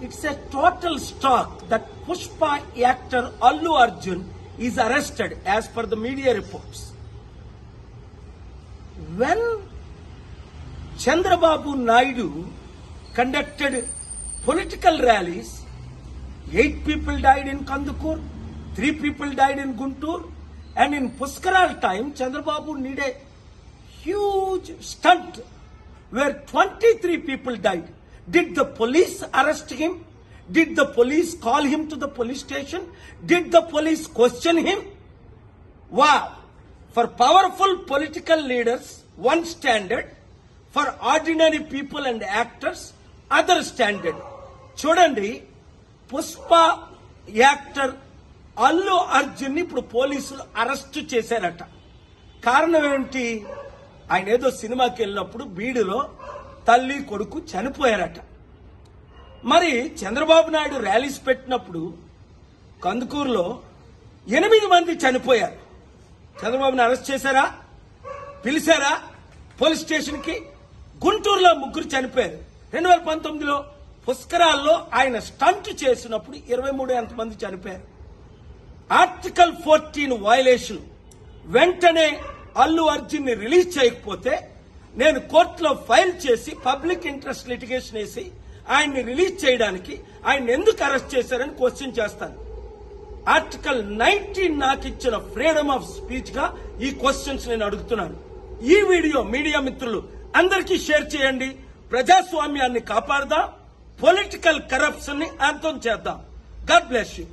It's a total shock that Pushpa actor Allu Arjun is arrested as per the media reports. When Chandrababu Naidu conducted political rallies, 8 people died in Kandukur, 3 people died in Guntur, and in Puskaral time, Chandrababu need a huge stunt where 23 people died. Did the police arrest him? Did the police call him to the police station? Did the police question him? Wow! For powerful political leaders, one standard. For ordinary people and actors, other standard. చూడండి, Pushpa actor Allu Arjun ఇప్పుడు పోలీసులు arrest చేశారట. కారణం ఏంటి? ఆయన ఏదో సినిమాకి వెళ్ళినప్పుడు బీడులో తల్లి కొడుకు చనిపోయారట. మరి చంద్రబాబు నాయుడు ర్యాలీస్ పెట్టినప్పుడు కందుకూరులో 8 మంది చనిపోయారు. చంద్రబాబుని అరెస్ట్ చేశారా? పిలిచారా పోలీస్ స్టేషన్ కి? గుంటూరులో 3 చనిపోయారు. 2019లో పుష్కరాల్లో ఆయన స్టంట్ చేసినప్పుడు 23 మంది చనిపోయారు. Article 14 violation. వెంటనే అల్లు అర్జున్ ని రిలీజ్ చేయకపోతే నేను కోర్టులో ఫైల్ చేసి పబ్లిక్ ఇంట్రెస్ట్ లిటిగేషన్ వేసి ఆయన్ని రిలీజ్ చేయడానికి ఆయన ఎందుకు అరెస్ట్ చేశారని క్వశ్చన్ చేస్తాను. ఆర్టికల్ 19 నాకు ఇచ్చిన ఫ్రీడమ్ ఆఫ్ స్పీచ్ గా ఈ క్వశ్చన్స్ నేను అడుగుతున్నాను. ఈ వీడియో మీడియా మిత్రులు అందరికీ షేర్ చేయండి. ప్రజాస్వామ్యాన్ని కాపాడదాం, పొలిటికల్ కరప్షన్ ని అంతం చేద్దాం. God bless you.